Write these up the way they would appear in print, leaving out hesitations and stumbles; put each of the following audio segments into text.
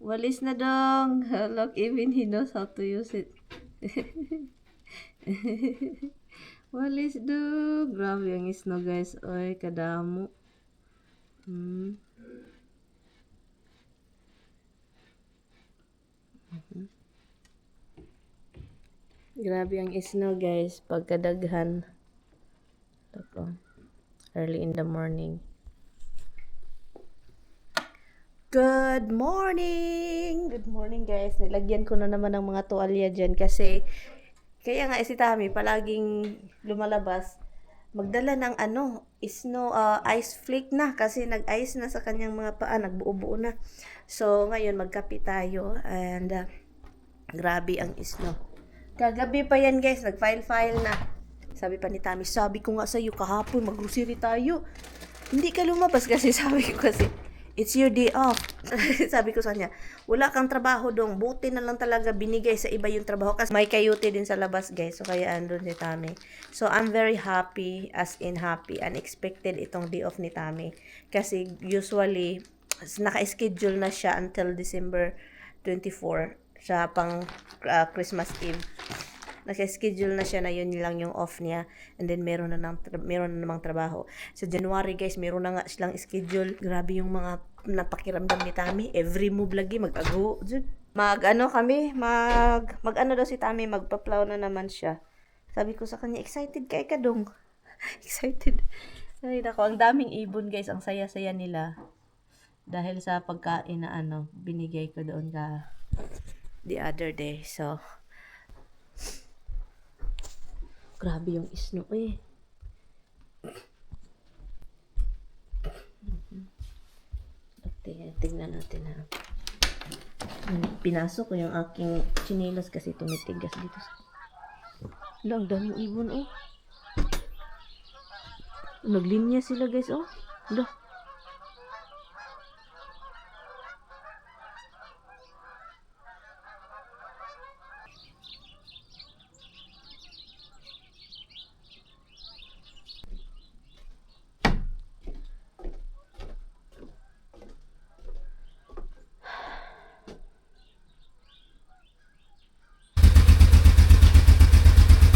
Walis na dong. Look, even he knows how to use it. Walis dong. Grabe ang isno guys. Oy, kadamo. Hmm. Grabe ang isno guys. Pagkadaghan. Ito. Early in the morning. Good morning! Good morning guys. Nilagyan ko na naman ng mga tuwalya dyan kasi kaya nga si Tami palaging lumalabas magdala ng ice flake na kasi nag-ice na sa kanyang mga paa, nagbuo-buo na. So ngayon magkape tayo and grabe ang isno. Kagabi pa yan guys, nag-file na. Sabi pa ni Tami, sabi ko nga sa'yo kahapon mag-grocery tayo. Hindi ka lumabas kasi sabi ko kasi it's your day off. Sabi ko sa kanya, wala kang trabaho dong. Buti na lang talaga binigay sa iba yung trabaho. Kasi may kayuti din sa labas, guys. So, kaya andun si Tami. So, I'm very happy, as in happy. Unexpected itong day off ni Tami. Kasi usually, naka-schedule na siya until December 24. Siya pang Christmas Eve. Naka-schedule na siya na yun lang yung off niya and then meron na namang trabaho. Sa January guys, meron na nga silang schedule. Grabe yung mga napakiramdam ni Tami. Every move lagi mag-ago. Mag-ano daw si Tami, magpa-plow na naman siya. Sabi ko sa kanya, excited ka dong. Excited. Ay, nako, ang daming ibon guys. Ang saya-saya nila. Dahil sa pagkain na binigay ko doon the other day. So, grabe yung isno eh. Tingnan natin ha. Pinasok ko yung aking chinelas kasi tumitigas dito. Lang, daming ibon oh. Naglinya sila guys oh. Dah.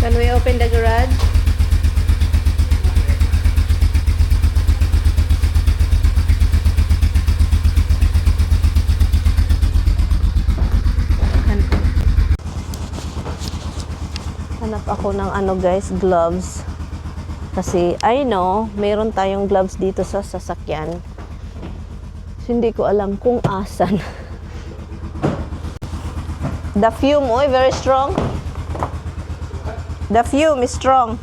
Can we open the garage? Hanap ako ng guys, gloves. Kasi I know, mayroon tayong gloves dito sa sasakyan. So, hindi ko alam kung asan. The fume, oy, very strong. The fume is strong.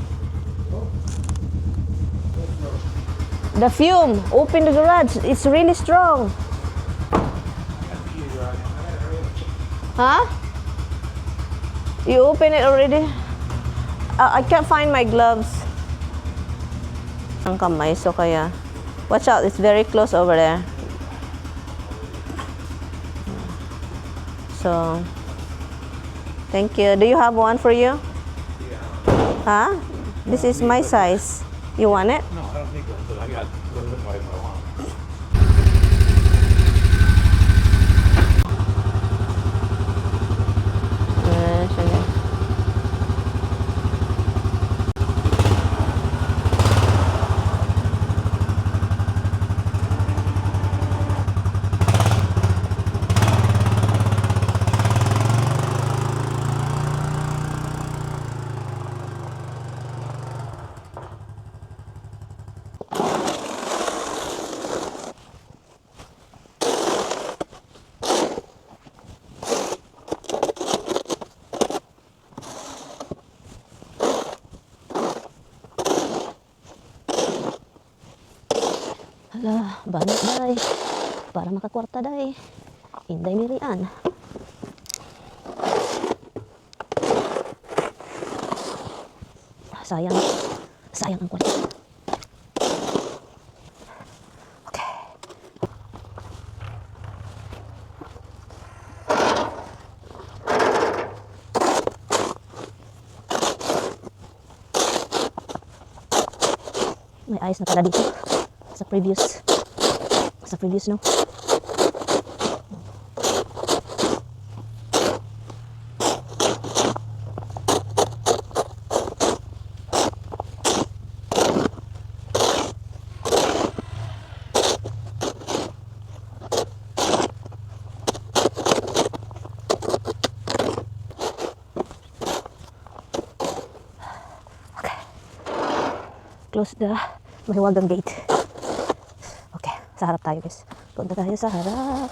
The fume. Open the garage. It's really strong. Huh? You open it already? I can't find my gloves. Ang kamay, so kaya. Watch out, it's very close over there. So, thank you. Do you have one for you? Huh? This is my size. You want it? No, I don't think so. I got a little bit more than I want. Sige. Hala, banyak day. Para makakwarta day. Inday nirian. Sayang. Sayang ang kwarta. Okay. May ayos na pala dito. Sa previous no. close the mahiwagang gate. Okay, sa harap tayo guys. Punta tayo sa harap.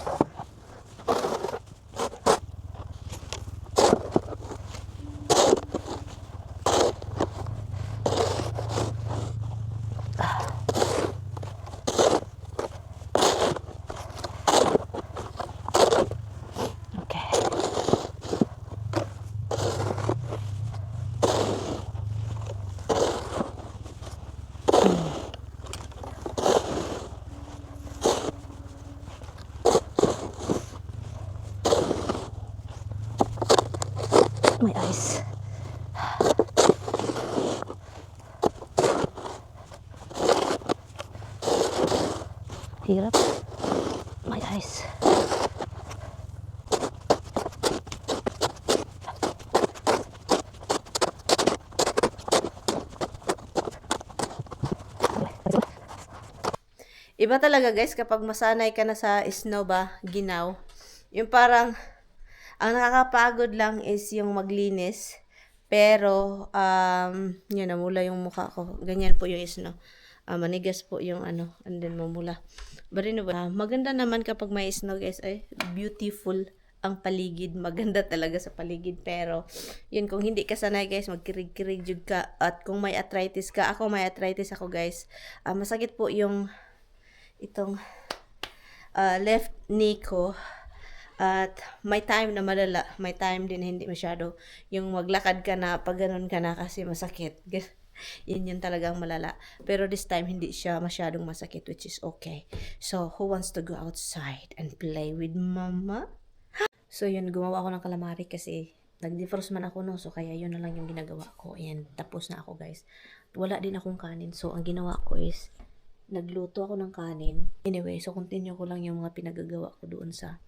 Okay. My eyes. Hirap. My eyes. Iba talaga guys kapag masanay ka na sa snow ba, ginaw. Yung parang ang nakakapagod lang is yung maglinis. Pero, yun, namula yung mukha ko. Ganyan po yung snow. Manigas po yung ano, and then mamula. But anyway, maganda naman kapag may snow guys. Ay, beautiful ang paligid. Maganda talaga sa paligid. Pero, yun, kung hindi ka sanay guys, magkirig-kirig jud ka. At kung may arthritis ka, may arthritis ako guys. Masakit po yung itong left knee ko. At may time na malala, may time din na hindi masyado. Yung maglakad ka na, pag ganun ka na kasi masakit. Yun talagang malala. Pero this time, hindi siya masyadong masakit, which is okay. So, who wants to go outside and play with mama? So, yun, gumawa ako ng calamari kasi nag-defrost man ako, no? So, kaya yun na lang yung ginagawa ko. And tapos na ako, guys. Wala din akong kanin. So, ang ginawa ko is, nagluto ako ng kanin. Anyway, so continue ko lang yung mga pinagagawa ko doon sa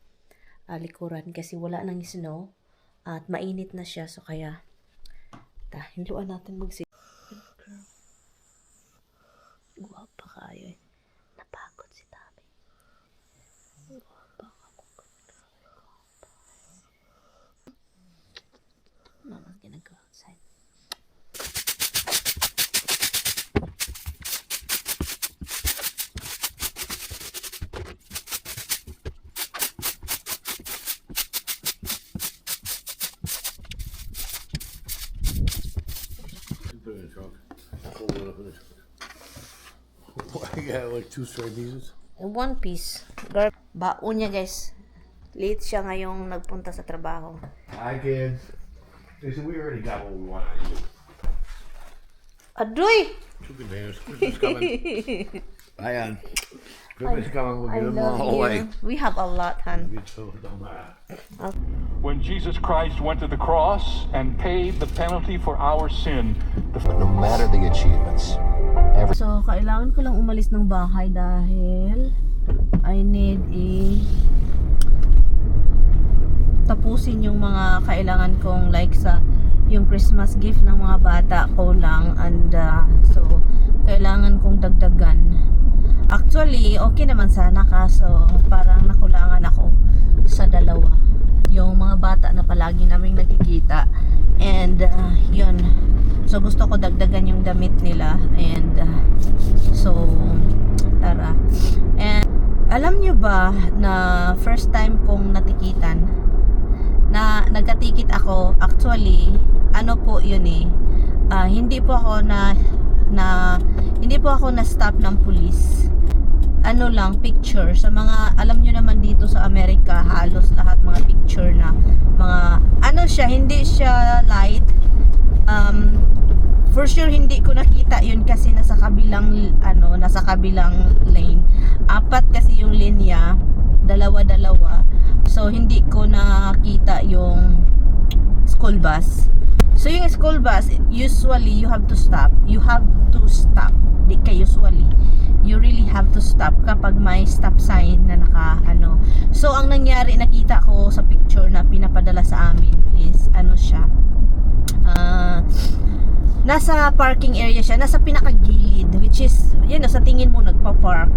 likuran kasi wala nang snow at mainit na siya, so kaya hinluan natin guwapa kayo eh. Napagod si Tabi. Guwapa ako. Mama's gonna go outside. Put it in the trunk. Hold it up in the trunk. I got like 2 straight pieces. One piece. Baon niya guys. Late siya ngayong nagpunta sa trabaho. Hi, kids. They said we already got what we wanted to do. Adoy! 2 containers. Christmas coming. Ayan. Christmas coming. We'll I get them all love away. you. We have a lot, hun. Me too. Don't matter. When Jesus Christ went to the cross and paid the penalty for our sin, No matter the achievements, So, kailangan ko lang umalis ng bahay dahil I need tapusin yung mga kailangan kong like sa yung Christmas gift ng mga bata ko lang, and so kailangan kong dagdagan. Actually, okay naman sana, kaso parang nakulangan ako sa dalawa. Yung mga bata na palagi naming nakikita, and yun, so gusto ko dagdagan yung damit nila, and so tara. And alam nyo ba na first time kong natikitan na nagkatikit ako, actually ano po yun eh, hindi po ako na stop ng pulis. Ano lang, picture sa mga, alam nyo naman dito sa Amerika, halos lahat mga picture na mga, ano siya, hindi siya light. For sure hindi ko nakita yun kasi nasa kabilang lane. 4 kasi yung linya, dalawa-dalawa. So hindi ko nakita yung school bus. So yung school bus, usually you have to stop. Di ka usually. You really have to stop kapag may stop sign na So ang nangyari, nakita ko sa picture na pinapadala sa amin is siya. Nasa parking area siya, nasa pinakagilid, which is, sa tingin mo nagpa-park.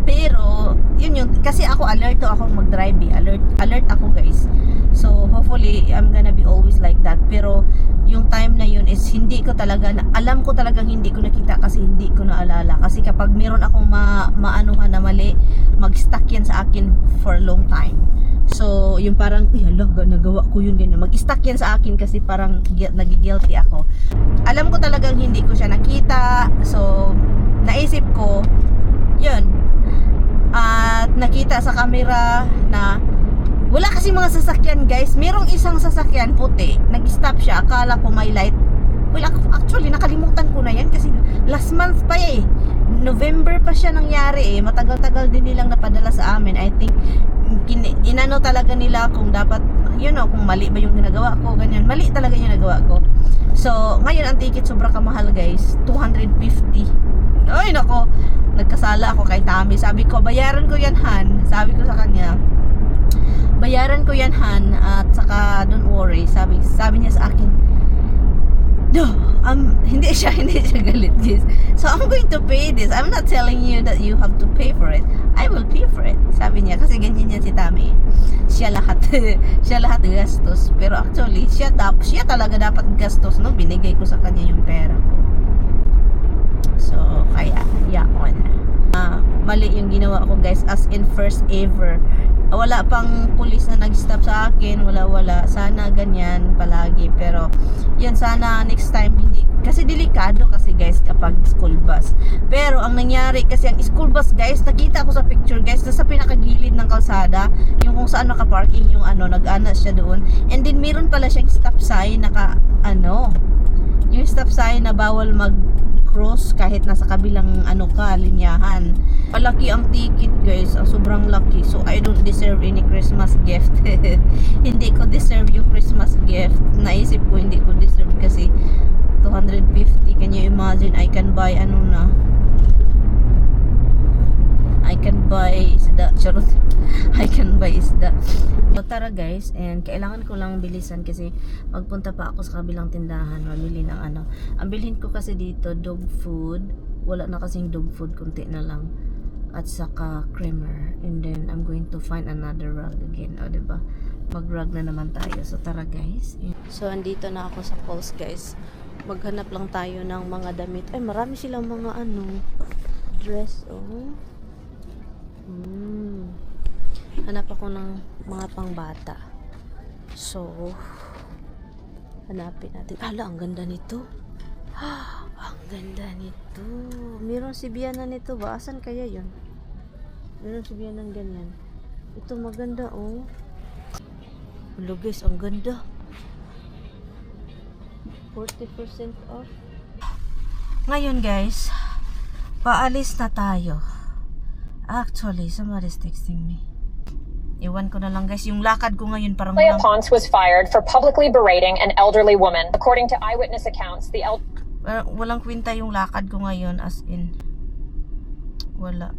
Pero, yun, kasi ako alerto ako mag-drive eh. Alert ako guys. So, hopefully, I'm gonna be always like that. Pero, yung time na yun is hindi ko talaga, alam ko talagang hindi ko nakita kasi hindi ko naalala. Kasi kapag meron akong maanuhan na mali, mag-stuck yan sa akin for a long time. So, yung parang, hala, nagawa ko yun ganyan. Mag-stuck yan sa akin kasi parang nagigilty ako. Alam ko talagang hindi ko siya nakita. So, naisip ko, yun. At nakita sa camera na wala kasi mga sasakyan guys. Merong isang sasakyan puti. Nag-stop siya. Akala ko may light. Well, actually, nakalimutan ko na yan kasi last month pa eh. November pa siya nangyari eh. Matagal-tagal din nilang napadala sa amin. I think, inano talaga nila kung dapat, kung mali ba yung ginagawa ko, ganyan. Mali talaga yung ginagawa ko. So, ngayon ang ticket sobra kamahal guys. 250. Ay, nako. Nagkasala ako kay Tami. Sabi ko, bayaran ko yan, Han. Sabi ko sa kanya, bayaran ko yan, Han. At saka, don't worry. Sabi niya sa akin, no, hindi siya galit, guys. So, I'm going to pay this. I'm not telling you that you have to pay for it. I will pay for it. Sabi niya, kasi ganyan yan si Tami. Siya lahat gastos. Pero actually, siya talaga dapat gastos, no? Binigay ko sa kanya yung pera ko. So, kaya, yakon. Mali yung ginawa ko, guys, as in first ever. Wala pang pulis na nag-stop sa akin, wala. Sana ganyan palagi, pero yun, sana next time hindi, kasi delikado kasi guys kapag school bus. Pero ang nangyari kasi ang school bus guys, nakita ko sa picture guys, nasa pinakagilid ng kalsada, yung kung saan naka-parking yung nag-ana siya doon, and then meron pala siyang stop sign yung stop sign na bawal mag-cross kahit nasa kabilang linyahan. Malaki ang ticket guys, sobrang laki. So I don't deserve any Christmas gift. Hindi ko deserve yung Christmas gift. Naisip ko hindi ko deserve kasi 250. Can you imagine? I can buy isda. Charot. I can buy isda. So tara guys, and kailangan ko lang bilisan kasi magpunta pa ako sa kabilang tindahan, mamili ng Ang bilhin ko kasi dito, dog food. Wala na kasing dog food, kunti na lang. At saka creamer. And then I'm going to find another rug again. O diba? Mag-rug na naman tayo. So tara guys. So andito na ako sa Kohl's guys. Maghanap lang tayo ng mga damit. Ay, marami silang mga dress. Hanap ako ng mga pangbata. So hanapin natin. Ang ganda nito. Ang ganda nito. Meron si Biana nito ba? Asan kaya yun? Meron si Biana ng ganyan. Ito maganda Hello guys, ang ganda. 40% off. Ngayon guys, paalis na tayo. Actually, somebody's texting me. Iwan ko na lang guys, yung lakad ko ngayon parang Ponce was fired for publicly berating an elderly woman. According to eyewitness accounts, the walang kwenta yung lakad ko ngayon, as in wala.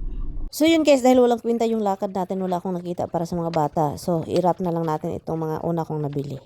So yun guys, dahil walang kwenta yung lakad natin, wala akong nakita para sa mga bata. So i-wrap na lang natin itong mga una kong nabili.